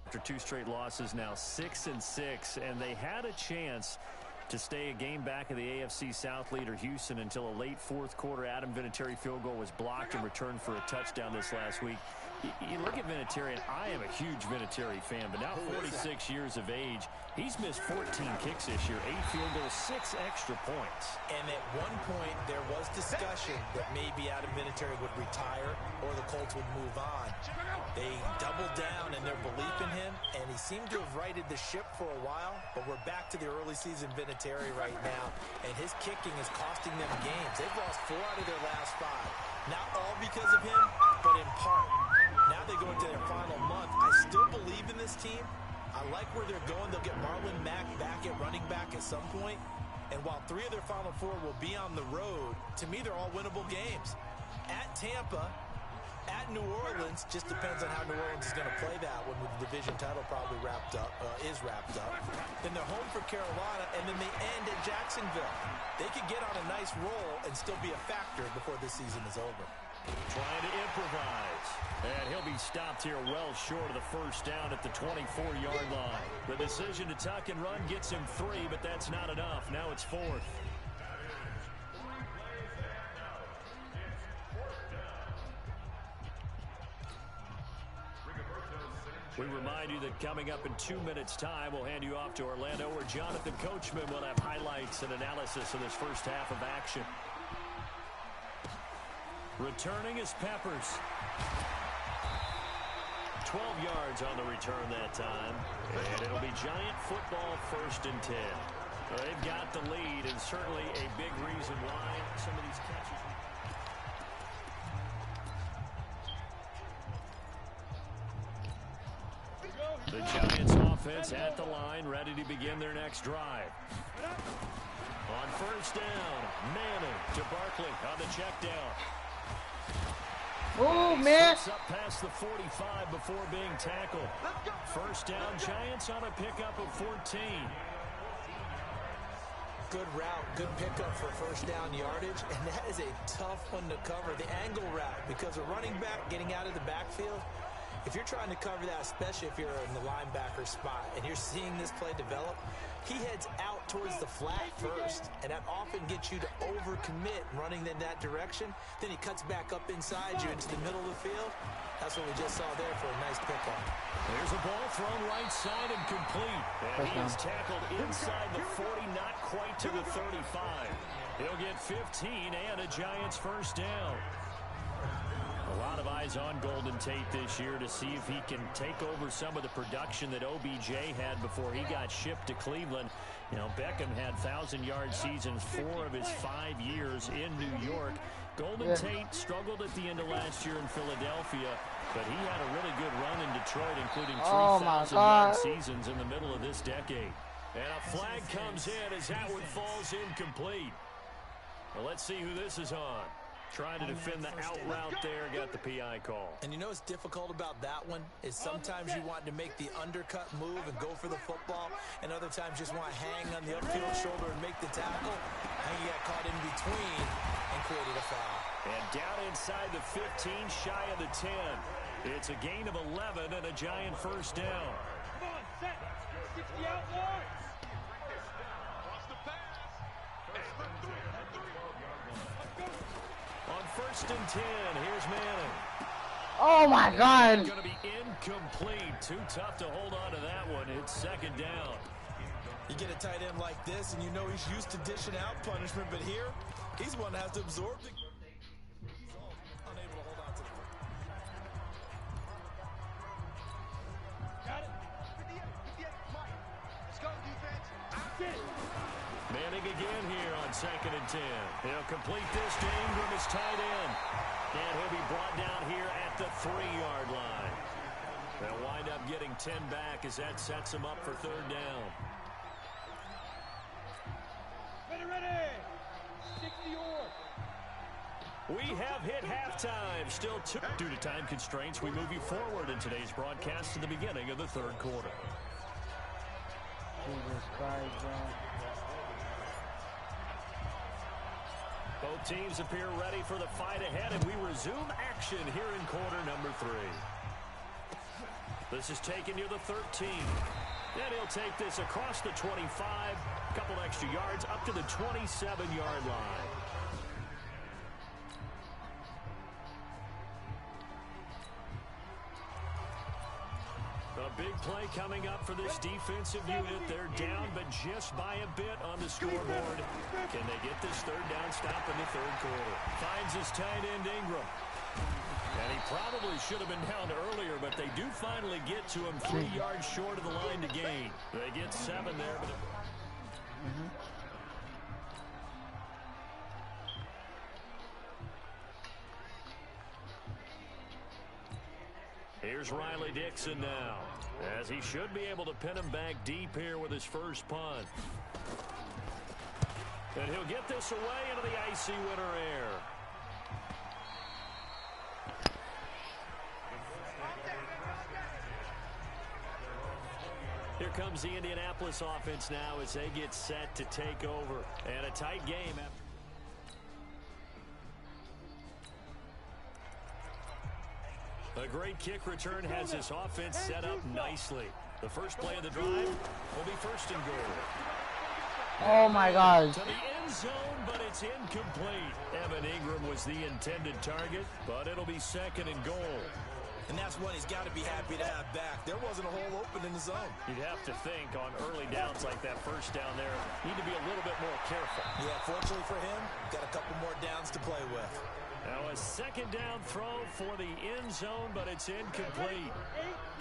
After 2 straight losses, now 6-6, and they had a chance to stay a game back of the AFC South leader Houston until a late fourth quarter Adam Vinatieri field goal was blocked and returned for a touchdown this last week. You look at Vinatieri, and I am a huge Vinatieri fan, but now 46 years of age, he's missed 14 kicks this year, 8 field goals, 6 extra points. And at one point, there was discussion that maybe Adam Vinatieri would retire or the Colts would move on. They doubled down in their belief in him, and he seemed to have righted the ship for a while, but we're back to the early season Vinatieri right now, and his kicking is costing them games. They've lost 4 out of their last 5. Not all because of him, but in part. Now they go into their final month. I still believe in this team. I like where they're going. They'll get Marlon Mack back at running back at some point. And while 3 of their final 4 will be on the road, to me they're all winnable games. At Tampa, at New Orleans, just depends on how New Orleans is going to play that when the division title probably is wrapped up. Then they're home for Carolina, and then they end at Jacksonville. They could get on a nice roll and still be a factor before this season is over. Trying to improvise. And he'll be stopped here well short of the first down at the 24-yard line. The decision to tuck and run gets him 3, but that's not enough. Now it's 4th. We remind you that coming up in 2 minutes' time, we'll hand you off to Orlando, where Jonathan Coachman will have highlights and analysis of this first half of action. Returning is Peppers. 12 yards on the return that time. And it'll be Giant football 1st and 10. They've got the lead, and certainly a big reason why some of these catches. The Giants offense at the line, ready to begin their next drive. On first down, Manning to Barkley on the check down. Oh, man. Up past the 45 before being tackled. First down, Giants on a pickup of 14. Good route, good pickup for first down yardage, and that is a tough one to cover. The angle route, because a running back getting out of the backfield, if you're trying to cover that, especially if you're in the linebacker spot and you're seeing this play develop, he heads out towards the flat first, and that often gets you to overcommit running in that direction. Then he cuts back up inside you into the middle of the field. That's what we just saw there for a nice pickup. There's a ball thrown right side and complete. And he is tackled inside the 40, not quite to the 35. He'll get 15 and a Giants first down. A lot of eyes on Golden Tate this year to see if he can take over some of the production that OBJ had before he got shipped to Cleveland. You know, Beckham had 1,000-yard seasons 4 of his 5 years in New York. Golden Tate struggled at the end of last year in Philadelphia, but he had a really good run in Detroit, including 3,000-yard seasons in the middle of this decade. And a flag comes in as that one falls incomplete. Well, let's see who this is on. Trying to defend the out route there, got the PI call. And you know what's difficult about that one is sometimes you want to make the undercut move and go for the football, and other times just want to hang on the upfield shoulder and make the tackle. And he got caught in between and created a foul. And down inside the 15, shy of the 10. It's a gain of 11 and a Giant first down. Come on, set. 60 out wide. On first and 10, here's Manning. Oh, my God. Going to be incomplete. Too tough to hold on to that one. It's second down. You get a tight end like this, and you know he's used to dishing out punishment, but here, he's one that has to absorb the... Unable to hold on to the Got it. 58, Mike. Let's go, defense. Manning again here on second and 10. He'll complete this to Ingram as tight end. And he'll be brought down here at the 3-yard line. They'll wind up getting 10 back as that sets them up for third down. Ready. 60-yard. We have hit halftime. Still 2. Due to time constraints, we move you forward in today's broadcast to the beginning of the third quarter. Jesus Christ, bro. Both teams appear ready for the fight ahead, and we resume action here in quarter number 3. This is taken near the 13. And he'll take this across the 25. A couple extra yards up to the 27-yard line. A big play coming up for this defensive unit. They're down, but just by a bit on the scoreboard. Can they get this third down stop in the third quarter? Finds his tight end, Ingram. And he probably should have been down earlier, but they do finally get to him 3 yards short of the line to gain. They get 7 there. But here's Riley Dixon now, as he should be able to pin him back deep here with his first punt. And he'll get this away into the icy winter air. Here comes the Indianapolis offense now as they get set to take over. And a tight game. A great kick return has this offense set up nicely. The first play of the drive will be first and goal. Oh my God. To the end zone, but it's incomplete. Evan Ingram was the intended target, but it'll be second and goal. And that's one he's got to be happy to have back. There wasn't a hole open in the zone. You'd have to think on early downs like that first down there, need to be a little bit more careful. Yeah, fortunately for him, got a couple more downs to play with. Now a second down throw for the end zone, but it's incomplete.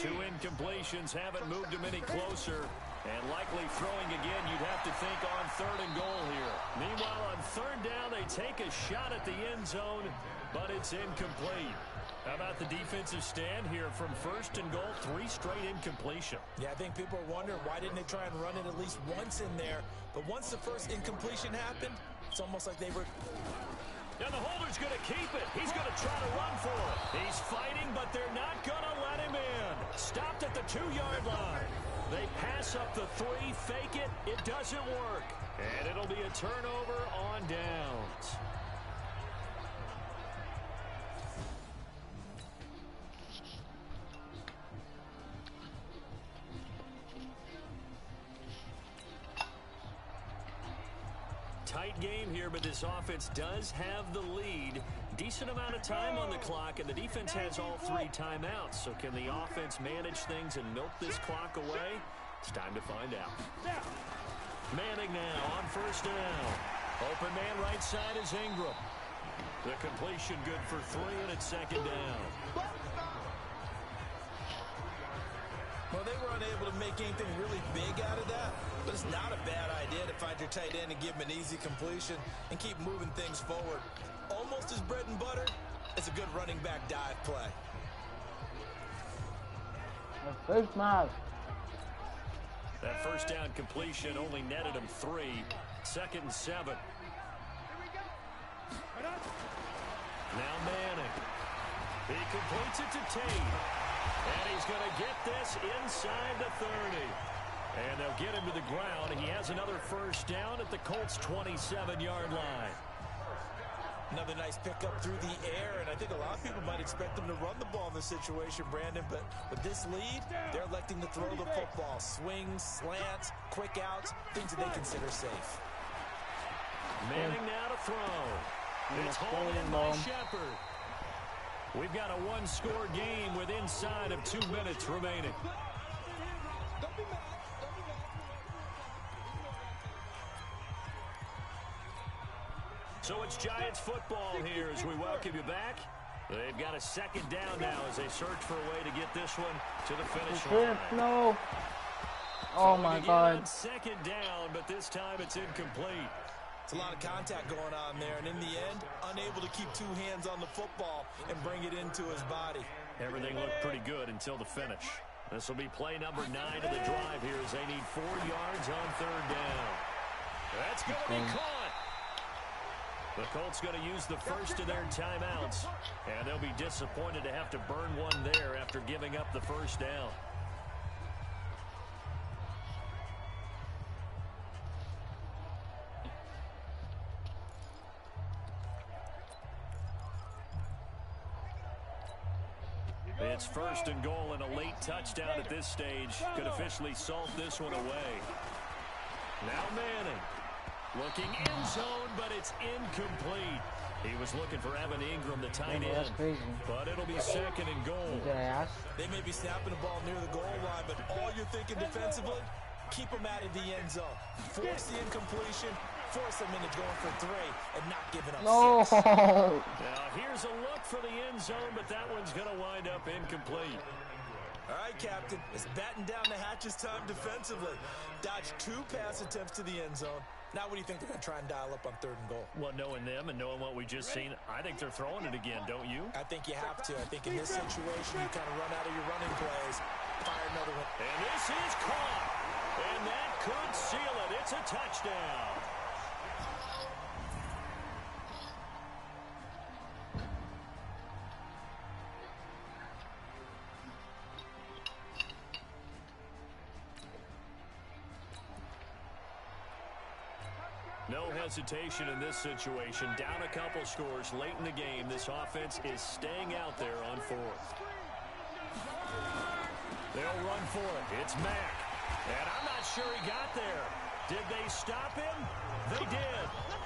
2 incompletions haven't moved him any closer. And likely throwing again, you'd have to think on third and goal here. Meanwhile, on third down, they take a shot at the end zone, but it's incomplete. How about the defensive stand here from first and goal? 3 straight incompletion. Yeah, I think people are wondering why didn't they try and run it at least once in there. But once the first incompletion happened, it's almost like they were... And the holder's going to keep it. He's going to try to run for it. He's fighting, but they're not going to let him in. Stopped at the 2-yard line. They pass up the 3, fake it. It doesn't work. And it'll be a turnover on downs. Tight game here, but this offense does have the lead. Decent amount of time on the clock, and the defense has all 3 timeouts. So can the offense manage things and milk this clock away? It's time to find out. Manning now on first down. Open man right side is Ingram. The completion good for 3, and it's second down. Well, they were unable to make anything really big out of that, but it's not a bad idea to find your tight end and give him an easy completion and keep moving things forward. Almost his bread and butter. It's a good running back dive play. First mark. That first down completion only netted him 3. Second and 7. Now Manning. He completes it to Tate. And he's going to get this inside the 30. And they'll get him to the ground. He has another first down at the Colts' 27-yard line. Another nice pickup through the air, and I think a lot of people might expect them to run the ball in this situation, Brandon, but with this lead, they're electing to throw the football. Swings, slants, quick outs, things that they consider safe. Manning now to throw. It's hauled in by Shepard. We've got a 1-score game with inside of 2 minutes remaining. So it's Giants football here as we welcome you back. They've got a second down now as they search for a way to get this one to the finish line. No. Oh my God. On second down, but this time it's incomplete. It's a lot of contact going on there, and in the end, unable to keep 2 hands on the football and bring it into his body. Everything looked pretty good until the finish. This will be play number 9 of the drive here as they need 4 yards on third down. That's going to be caught. The Colts going to use the first of their timeouts, and they'll be disappointed to have to burn one there after giving up the first down. It's 1st and goal, and a late touchdown at this stage could officially salt this one away. Now Manning. Looking end zone, but it's incomplete. He was looking for Evan Ingram, the tight end. That's crazy. But it'll be 2nd and goal. Did I ask? They may be snapping the ball near the goal line, but all you're thinking defensively, keep them out of the end zone. Force the incompletion, force them into going for 3 and not giving up 6. Now here's a look for the end zone, but that one's going to wind up incomplete. All right, Captain, it's batten down the hatches time defensively. Dodged 2 pass attempts to the end zone. Now what do you think they're going to try and dial up on 3rd and goal? Well, knowing them and knowing what we just seen, I think they're throwing it again, don't you? I think you have to. I think in this situation, you kind of run out of your running plays, fire another one. And this is caught. And that could seal it. It's a touchdown. No hesitation in this situation. Down a couple scores late in the game. This offense is staying out there on 4th. They'll run for it. It's Mack. And I'm not sure he got there. Did they stop him? They did.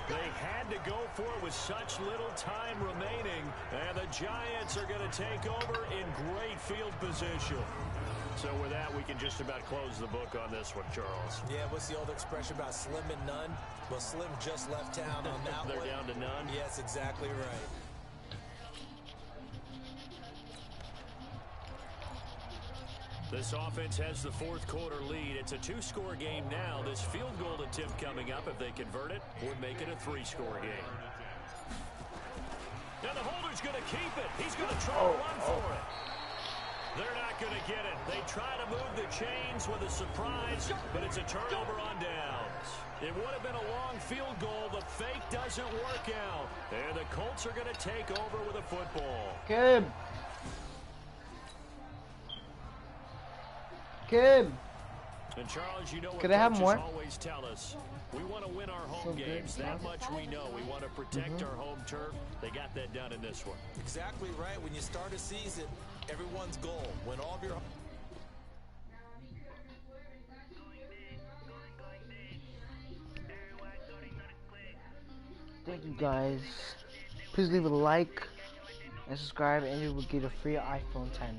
They had to go for it with such little time remaining. And the Giants are going to take over in great field position. So with that, we can just about close the book on this one, Charles. Yeah, what's the old expression about slim and none? Well, Slim just left town on that They're one. down to none? Yes, exactly right. This offense has the 4th quarter lead. It's a 2-score game now. This field goal attempt coming up, if they convert it, would make it a 3-score game. Now the holder's going to keep it. He's going to try to run for it. They're not going to get it. They try to move the chains with a surprise, but it's a turnover on downs. It would have been a long field goal. The fake doesn't work out. And the Colts are going to take over with a football. Kim. Kim. And Charles, you know what Could I have coaches more? always tell us. We want to win our home So games. good. That much we know. We want to protect our home turf. They got that done in this one. Exactly right. When you start a season, everyone's goal, win all of your... Thank you guys. Please leave a like and subscribe, and you will get a free iPhone 10.